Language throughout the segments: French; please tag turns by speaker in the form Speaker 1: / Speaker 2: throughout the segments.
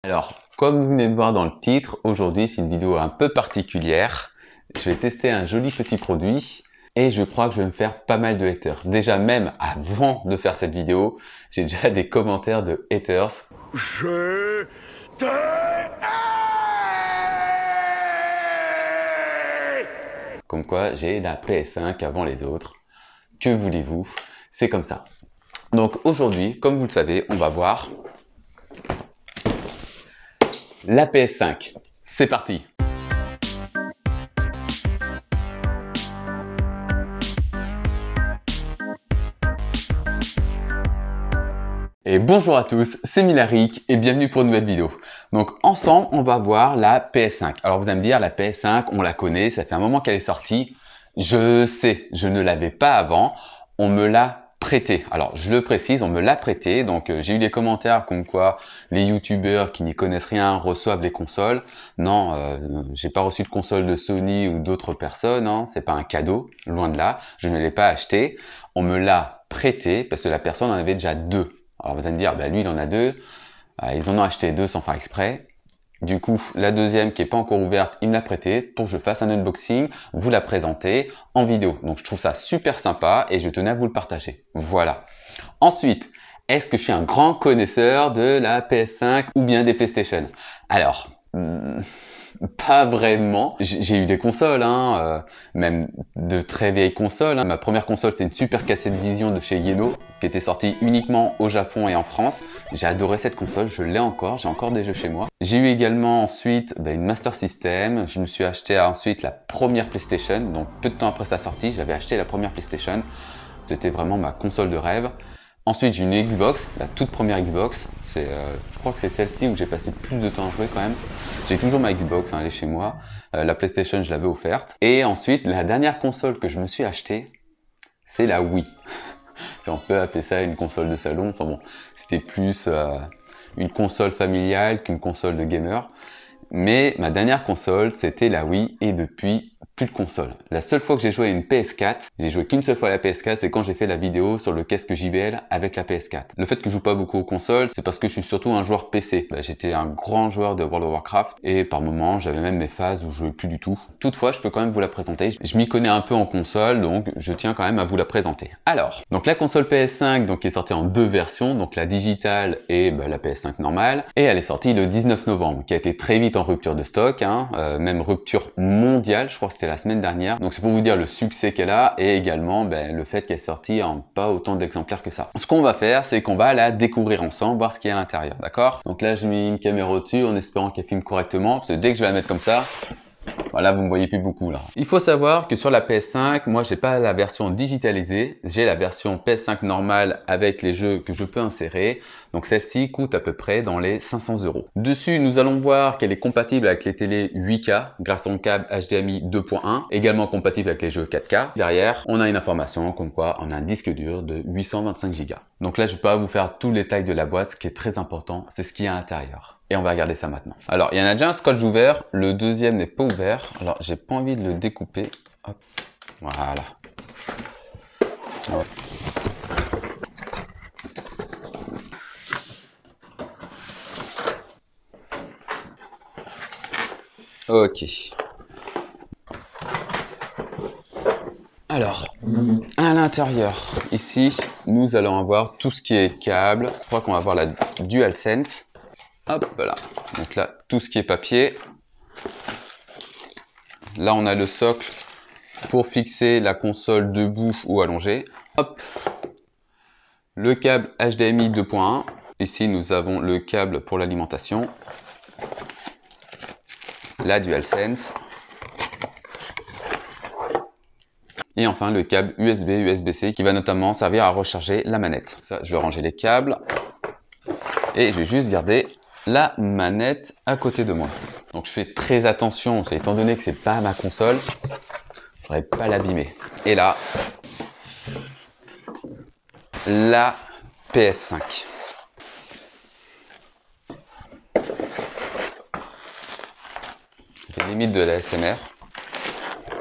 Speaker 1: Alors, comme vous venez de voir dans le titre, aujourd'hui c'est une vidéo un peu particulière. Je vais tester un joli petit produit et je crois que je vais me faire pas mal de haters. Déjà même avant de faire cette vidéo, j'ai déjà des commentaires de haters.
Speaker 2: Je te hais!
Speaker 1: Comme quoi j'ai la PS5 avant les autres. Que voulez-vous? C'est comme ça. Donc aujourd'hui, comme vous le savez, on va voir la PS5. C'est parti! Et bonjour à tous, c'est Milaric et bienvenue pour une nouvelle vidéo. Donc ensemble, on va voir la PS5. Alors vous allez me dire, la PS5, on la connaît, ça fait un moment qu'elle est sortie. Je sais, je ne l'avais pas avant, on me l'a prêté. Alors je le précise, on me l'a prêté. Donc j'ai eu des commentaires comme quoi les youtubeurs qui n'y connaissent rien reçoivent les consoles. Non, j'ai pas reçu de console de Sony ou d'autres personnes, hein. C'est pas un cadeau, loin de là. Je ne l'ai pas acheté, on me l'a prêté parce que la personne en avait déjà deux. Alors vous allez me dire, bah, lui il en a deux, ils en ont acheté deux sans faire exprès. Du coup, la deuxième qui n'est pas encore ouverte, il me l'a prêtée pour que je fasse un unboxing, vous la présenter en vidéo. Donc je trouve ça super sympa et je tenais à vous le partager. Voilà. Ensuite, est-ce que je suis un grand connaisseur de la PS5 ou bien des PlayStation? Alors, pas vraiment. J'ai eu des consoles, hein, même de très vieilles consoles. Hein. Ma première console, c'est une super cassette vision de chez Yeno, qui était sortie uniquement au Japon et en France. J'ai adoré cette console, je l'ai encore, j'ai encore des jeux chez moi. J'ai eu également ensuite une Master System. Je me suis acheté ensuite la première PlayStation, donc peu de temps après sa sortie, j'avais acheté la première PlayStation. C'était vraiment ma console de rêve. Ensuite, j'ai une Xbox, la toute première Xbox. Je crois que c'est celle-ci où j'ai passé plus de temps à jouer quand même. J'ai toujours ma Xbox, hein, elle est chez moi. La PlayStation, je l'avais offerte. Et ensuite, la dernière console que je me suis achetée, c'est la Wii. Si on peut appeler ça une console de salon. Enfin bon, c'était plus une console familiale qu'une console de gamer. Mais ma dernière console, c'était la Wii et depuis, plus de console. La seule fois que j'ai joué à une PS4, j'ai joué qu'une seule fois à la PS4, c'est quand j'ai fait la vidéo sur le casque JBL avec la PS4. Le fait que je joue pas beaucoup aux consoles, c'est parce que je suis surtout un joueur PC. J'étais un grand joueur de World of Warcraft et par moments, j'avais même mes phases où je jouais plus du tout. Toutefois, je peux quand même vous la présenter. Je m'y connais un peu en console, donc je tiens quand même à vous la présenter. Alors, donc la console PS5 donc, qui est sortie en deux versions, donc la digitale et la PS5 normale, et elle est sortie le 19 novembre, qui a été très vite en rupture de stock, hein, même rupture mondiale, je crois que c'était la semaine dernière. Donc c'est pour vous dire le succès qu'elle a et également le fait qu'elle est sortie en pas autant d'exemplaires que ça. Ce qu'on va faire, c'est qu'on va la découvrir ensemble, voir ce qu'il y a à l'intérieur, d'accord? Donc là, je mets une caméra au-dessus en espérant qu'elle filme correctement, parce que dès que je vais la mettre comme ça, voilà, vous me voyez plus beaucoup là. Il faut savoir que sur la PS5, moi j'ai pas la version digitalisée, j'ai la version PS5 normale avec les jeux que je peux insérer. Donc celle-ci coûte à peu près dans les 500 €. Dessus, nous allons voir qu'elle est compatible avec les télés 8K grâce à son câble HDMI 2.1, également compatible avec les jeux 4K. Derrière, on a une information comme quoi on a un disque dur de 825 Go. Donc là, je ne vais pas vous faire tous les détails de la boîte, ce qui est très important, c'est ce qu'il y a à l'intérieur. Et on va regarder ça maintenant. Alors, il y en a déjà un scotch ouvert, le deuxième n'est pas ouvert. Alors, j'ai pas envie de le découper. Hop, voilà. Hop. Ok. Alors, à l'intérieur, ici, nous allons avoir tout ce qui est câble. Je crois qu'on va avoir la DualSense. Hop là. Donc là, tout ce qui est papier. Là, on a le socle pour fixer la console debout ou allongée. Hop. Le câble HDMI 2.1. Ici, nous avons le câble pour l'alimentation. La DualSense. Et enfin, le câble USB, USB-C qui va notamment servir à recharger la manette. Ça, je vais ranger les câbles. Et je vais juste garder la manette à côté de moi. Donc je fais très attention, étant donné que c'est pas ma console, je voudrais pas l'abîmer. Et là, la PS5. C'est limite de la ASMR.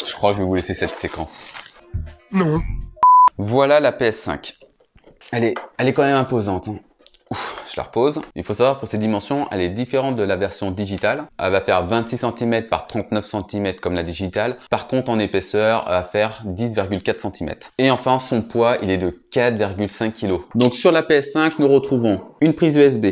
Speaker 1: Je crois que je vais vous laisser cette séquence.
Speaker 2: Non.
Speaker 1: Voilà la PS5. Elle est quand même imposante, hein. Je la repose. Il faut savoir pour ces dimensions, elle est différente de la version digitale. Elle va faire 26 cm par 39 cm comme la digitale. Par contre, en épaisseur, elle va faire 10,4 cm. Et enfin, son poids, il est de 4,5 kg. Donc sur la PS5, nous retrouvons une prise USB,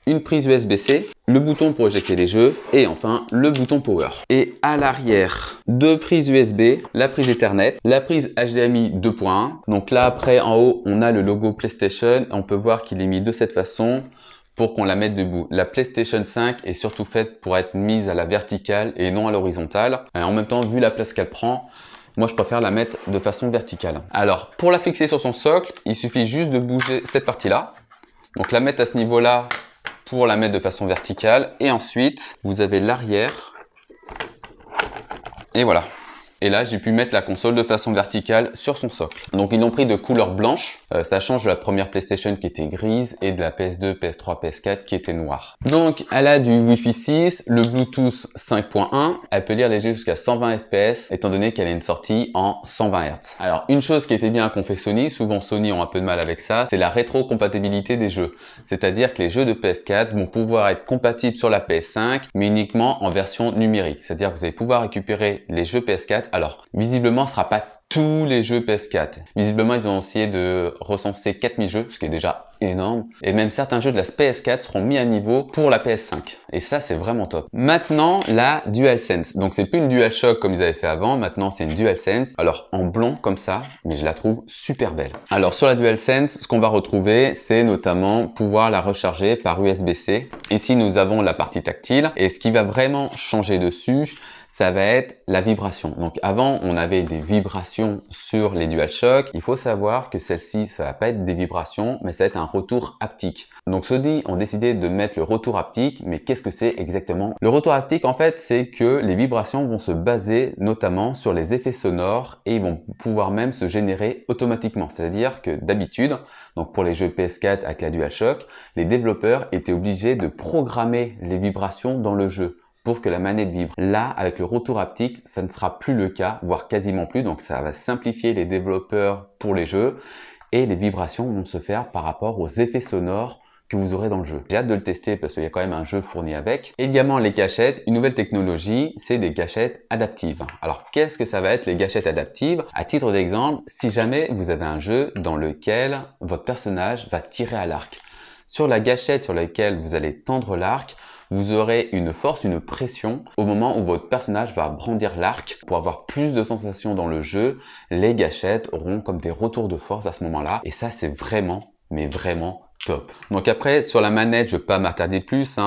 Speaker 1: une prise USB-C, le bouton pour éjecter les jeux et enfin le bouton Power. Et à l'arrière, deux prises USB, la prise Ethernet, la prise HDMI 2.1. Donc là après en haut, on a le logo PlayStation. On peut voir qu'il est mis de cette façon pour qu'on la mette debout. La PlayStation 5 est surtout faite pour être mise à la verticale et non à l'horizontale. Et en même temps, vu la place qu'elle prend, moi, je préfère la mettre de façon verticale. Alors, pour la fixer sur son socle, il suffit juste de bouger cette partie-là. Donc la mettre à ce niveau-là, pour la mettre de façon verticale et ensuite vous avez l'arrière et voilà. Et là, j'ai pu mettre la console de façon verticale sur son socle. Donc, ils l'ont pris de couleur blanche. Ça change de la première PlayStation qui était grise et de la PS2, PS3, PS4 qui était noire. Donc, elle a du Wi-Fi 6, le Bluetooth 5.1. Elle peut lire les jeux jusqu'à 120 fps étant donné qu'elle a une sortie en 120 Hz. Alors, une chose qui était bien qu'on fait Sony, souvent Sony ont un peu de mal avec ça, c'est la rétrocompatibilité des jeux. C'est-à-dire que les jeux de PS4 vont pouvoir être compatibles sur la PS5, mais uniquement en version numérique. C'est-à-dire que vous allez pouvoir récupérer les jeux PS4. Alors, visiblement, ce ne sera pas tous les jeux PS4. Visiblement, ils ont essayé de recenser 4000 jeux, ce qui est déjà énorme. Et même certains jeux de la PS4 seront mis à niveau pour la PS5. Et ça, c'est vraiment top. Maintenant, la DualSense. Donc, c'est plus une DualShock comme ils avaient fait avant. Maintenant, c'est une DualSense. Alors, en blond comme ça, mais je la trouve super belle. Alors, sur la DualSense, ce qu'on va retrouver, c'est notamment pouvoir la recharger par USB-C. Ici, nous avons la partie tactile. Et ce qui va vraiment changer dessus, ça va être la vibration. Donc avant, on avait des vibrations sur les DualShock. Il faut savoir que celle-ci, ça va pas être des vibrations, mais ça va être un retour haptique. Donc Sony ont décidé de mettre le retour haptique, mais qu'est-ce que c'est exactement? Le retour haptique, en fait, c'est que les vibrations vont se baser notamment sur les effets sonores et ils vont pouvoir même se générer automatiquement. C'est-à-dire que d'habitude, donc pour les jeux PS4 avec la DualShock, les développeurs étaient obligés de programmer les vibrations dans le jeu pour que la manette vibre. Là, avec le retour haptique, ça ne sera plus le cas, voire quasiment plus. Donc, ça va simplifier les développeurs pour les jeux et les vibrations vont se faire par rapport aux effets sonores que vous aurez dans le jeu. J'ai hâte de le tester parce qu'il y a quand même un jeu fourni avec. Également, les gâchettes, une nouvelle technologie, c'est des gâchettes adaptives. Alors, qu'est-ce que ça va être les gâchettes adaptives? À titre d'exemple, si jamais vous avez un jeu dans lequel votre personnage va tirer à l'arc. Sur la gâchette sur laquelle vous allez tendre l'arc, vous aurez une force, une pression au moment où votre personnage va brandir l'arc. Pour avoir plus de sensations dans le jeu, les gâchettes auront comme des retours de force à ce moment-là. Et ça, c'est vraiment, mais vraiment top. Donc après, sur la manette, je ne vais pas m'attarder plus.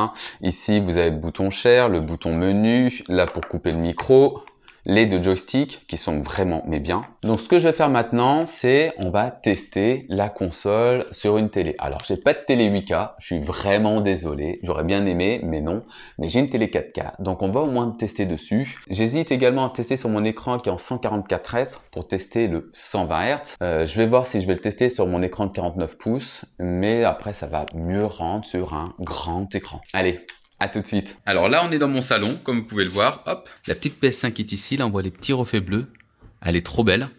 Speaker 1: Ici, vous avez le bouton Share, le bouton Menu, là pour couper le micro. Les deux joysticks qui sont vraiment mais bien. Donc ce que je vais faire maintenant, c'est on va tester la console sur une télé. Alors j'ai pas de télé 8K, je suis vraiment désolé, j'aurais bien aimé mais non, mais j'ai une télé 4K, donc on va au moins tester dessus. J'hésite également à tester sur mon écran qui est en 144 Hz pour tester le 120 Hz. Je vais voir si je vais le tester sur mon écran de 49 pouces, mais après ça va mieux rendre sur un grand écran. Allez, à tout de suite. Alors là, on est dans mon salon, comme vous pouvez le voir. Hop, la petite PS5 est ici. Là, on voit les petits reflets bleus. Elle est trop belle.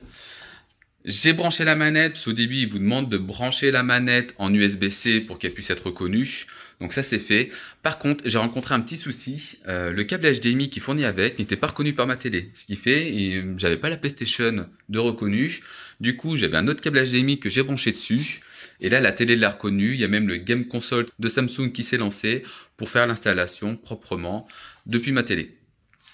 Speaker 1: J'ai branché la manette. Au début, il vous demande de brancher la manette en USB-C pour qu'elle puisse être reconnue. Donc ça, c'est fait. Par contre, j'ai rencontré un petit souci. Le câble HDMI qui fournit avec n'était pas reconnu par ma télé. Ce qui fait, j'avais pas la PlayStation de reconnu. Du coup, j'avais un autre câble HDMI que j'ai branché dessus. Et là, la télé l'a reconnu. Il y a même le Game Console de Samsung qui s'est lancé pour faire l'installation proprement depuis ma télé.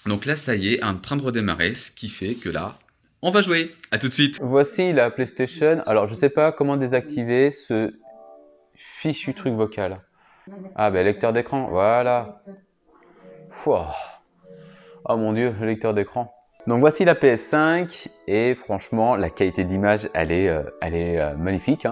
Speaker 1: Donc là, ça y est, en train de redémarrer, ce qui fait que là, on va jouer. À tout de suite. Voici la PlayStation. Alors, je ne sais pas comment désactiver ce fichu truc vocal. Ah, ben, lecteur d'écran, voilà. Fouah. Oh mon Dieu, le lecteur d'écran. Donc voici la PS5 et franchement, la qualité d'image, elle est magnifique.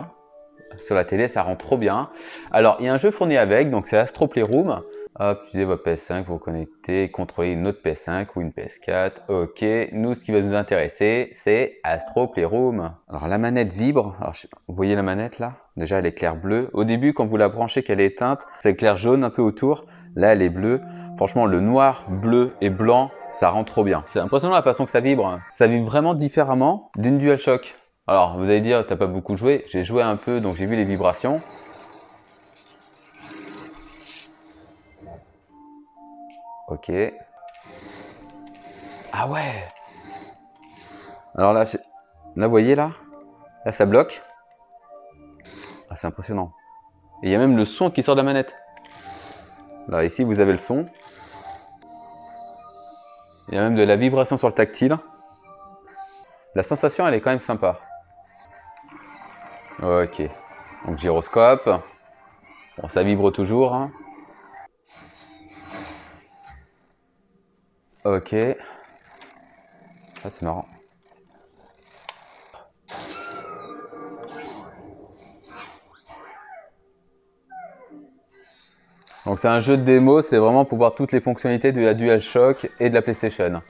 Speaker 1: Sur la télé, ça rend trop bien. Alors, il y a un jeu fourni avec, donc c'est Astro Playroom. Hop, utilisez votre PS5, vous connectez, contrôlez une autre PS5 ou une PS4. Ok, nous, ce qui va nous intéresser, c'est Astro Playroom. Alors, la manette vibre. Alors, vous voyez la manette là? Déjà, elle éclaire bleue. Au début, quand vous la branchez, qu'elle est éteinte, ça éclaire jaune un peu autour. Là, elle est bleue. Franchement, le noir, bleu et blanc, ça rend trop bien. C'est impressionnant la façon que ça vibre. Ça vibre vraiment différemment d'une DualShock. Alors, vous allez dire, t'as pas beaucoup joué. J'ai joué un peu, donc j'ai vu les vibrations. Ok. Ah ouais. Alors là, vous voyez là? Là, ça bloque. Ah, c'est impressionnant. Et il y a même le son qui sort de la manette. Là, ici, vous avez le son. Il y a même de la vibration sur le tactile. La sensation, elle est quand même sympa. Ok. Donc, gyroscope. Bon, ça vibre toujours. Hein. Ok. Ah, c'est marrant. Donc c'est un jeu de démo, c'est vraiment pour voir toutes les fonctionnalités de la DualShock et de la PlayStation.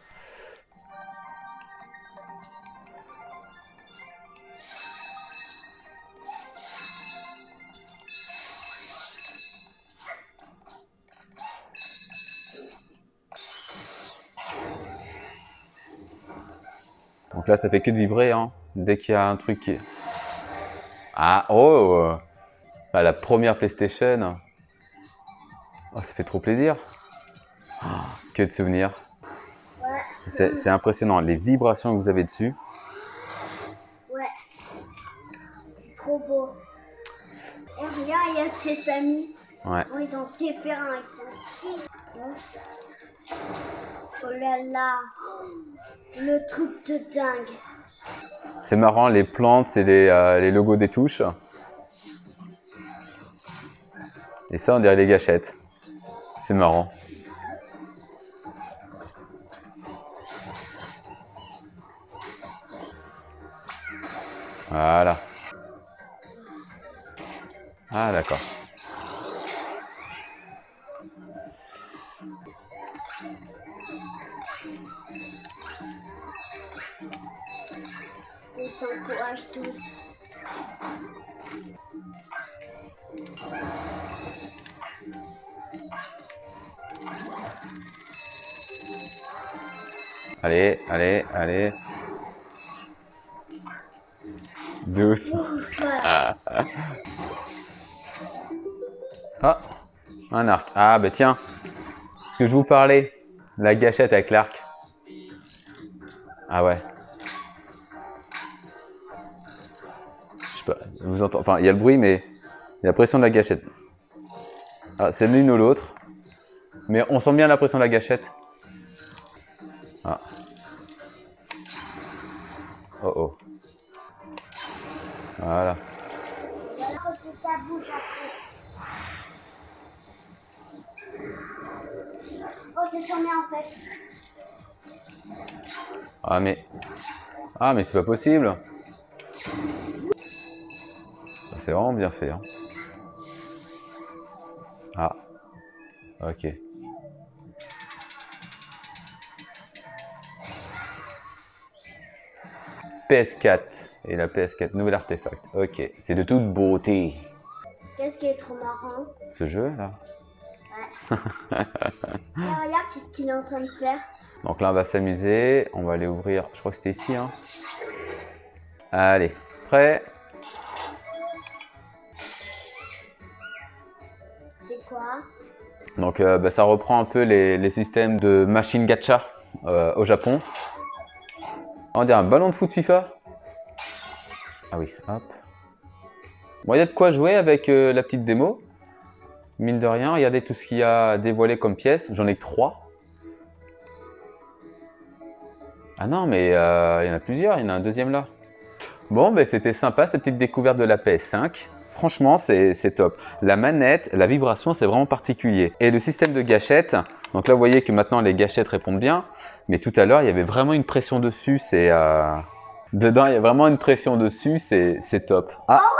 Speaker 1: Donc là ça fait que de vibrer, hein. Dès qu'il y a un truc qui... Ah, oh ah, la première PlayStation. Oh, ça fait trop plaisir. Oh, que de souvenirs.
Speaker 3: Ouais.
Speaker 1: C'est impressionnant, les vibrations que vous avez dessus.
Speaker 3: Ouais. C'est trop beau. Et regarde, il y a tes amis.
Speaker 1: Ouais.
Speaker 3: Oh, ils ont différents. Ils sont petits. Oh là là. Le truc de dingue.
Speaker 1: C'est marrant, les plantes, c'est les logos des touches. Et ça, on dirait les gâchettes. C'est marrant. Voilà. Ah, d'accord.
Speaker 3: Ils t'encouragent tous.
Speaker 1: Allez, allez, allez. Douce.
Speaker 3: Ouf.
Speaker 1: Ah, un arc. Ah, bah tiens, ce que je vous parlais, la gâchette avec l'arc. Ah ouais. Je sais pas, vous entendez, enfin, il y a le bruit, mais il y a la pression de la gâchette. Ah, c'est l'une ou l'autre. Mais on sent bien la pression de la gâchette. Ah. Oh oh. Voilà.
Speaker 3: Alors que ça bouge après. Oh, c'est tourné en fait.
Speaker 1: Ah mais c'est pas possible. C'est vraiment bien fait. Hein. Ah. Ok. PS4 et la PS4, nouvel artefact. Ok, c'est de toute beauté.
Speaker 3: Qu'est-ce qui est trop marrant?
Speaker 1: Ce jeu là.
Speaker 3: Ouais. Et regarde qu'est-ce qu'il est en train de faire.
Speaker 1: Donc là on va s'amuser, on va aller ouvrir, je crois que c'était ici. Hein. Allez, prêt?
Speaker 3: C'est quoi?
Speaker 1: Donc bah, ça reprend un peu les systèmes de machine gacha au Japon. On dirait un ballon de foot FIFA. Ah oui, hop. Bon, il y a de quoi jouer avec la petite démo. Mine de rien, regardez tout ce qu'il y a dévoilé comme pièces. J'en ai que 3. Ah non, mais il y en a plusieurs, il y en a un deuxième là. Bon, ben, c'était sympa cette petite découverte de la PS5. Franchement, c'est top. La manette, la vibration, c'est vraiment particulier. Et le système de gâchettes, donc là, vous voyez que maintenant, les gâchettes répondent bien. Mais tout à l'heure, il y avait vraiment une pression dessus. Dedans, il y a vraiment une pression dessus. C'est top. Ah,
Speaker 3: Oh,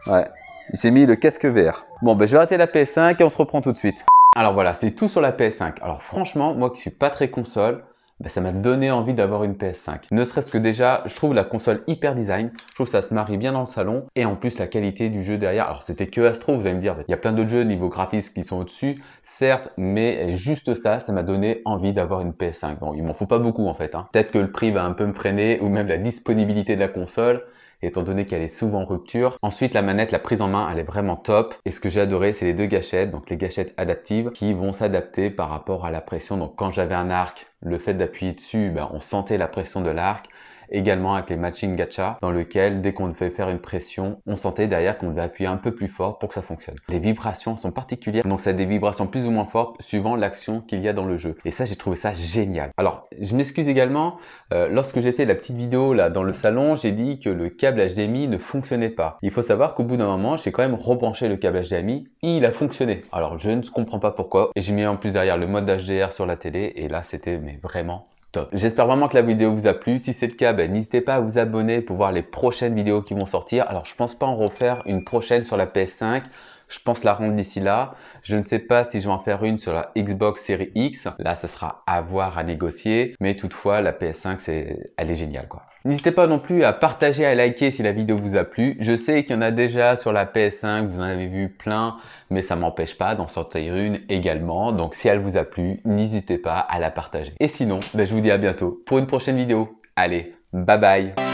Speaker 3: regarde!
Speaker 1: ouais. Il s'est mis le casque vert. Bon, ben, je vais arrêter la PS5 et on se reprend tout de suite. Alors voilà, c'est tout sur la PS5. Alors franchement, moi qui suis pas très console, ben, ça m'a donné envie d'avoir une PS5. Ne serait-ce que déjà, je trouve la console hyper design. Je trouve que ça se marie bien dans le salon. Et en plus, la qualité du jeu derrière. Alors, c'était que Astro, vous allez me dire. Il y a plein d'autres jeux niveau graphisme qui sont au-dessus. Certes, mais juste ça, ça m'a donné envie d'avoir une PS5. Bon, il m'en faut pas beaucoup en fait. Hein. Peut-être que le prix va un peu me freiner ou même la disponibilité de la console. étant donné qu'elle est souvent en rupture. Ensuite, la manette, la prise en main, elle est vraiment top. Et ce que j'ai adoré, c'est les deux gâchettes, donc les gâchettes adaptives qui vont s'adapter par rapport à la pression. Donc quand j'avais un arc, le fait d'appuyer dessus, on sentait la pression de l'arc. Également avec les matching gacha, dans lequel dès qu'on devait faire une pression, on sentait derrière qu'on devait appuyer un peu plus fort pour que ça fonctionne. Les vibrations sont particulières, donc ça a des vibrations plus ou moins fortes suivant l'action qu'il y a dans le jeu. Et ça, j'ai trouvé ça génial. Alors, je m'excuse également, lorsque j'ai fait la petite vidéo là dans le salon, j'ai dit que le câble HDMI ne fonctionnait pas. Il faut savoir qu'au bout d'un moment, j'ai quand même rebranché le câble HDMI, il a fonctionné. Alors, je ne comprends pas pourquoi. Et j'ai mis en plus derrière le mode HDR sur la télé, et là, c'était vraiment top. J'espère vraiment que la vidéo vous a plu. Si c'est le cas, n'hésitez pas à vous abonner pour voir les prochaines vidéos qui vont sortir. Alors, je pense pas en refaire une prochaine sur la PS5. Je pense la rendre d'ici là. Je ne sais pas si je vais en faire une sur la Xbox Series X. Là, ça sera à voir, à négocier. Mais toutefois, la PS5, elle est géniale, quoi. N'hésitez pas non plus à partager, à liker si la vidéo vous a plu. Je sais qu'il y en a déjà sur la PS5, vous en avez vu plein, mais ça m'empêche pas d'en sortir une également. Donc si elle vous a plu, n'hésitez pas à la partager. Et sinon, je vous dis à bientôt pour une prochaine vidéo. Allez, bye bye!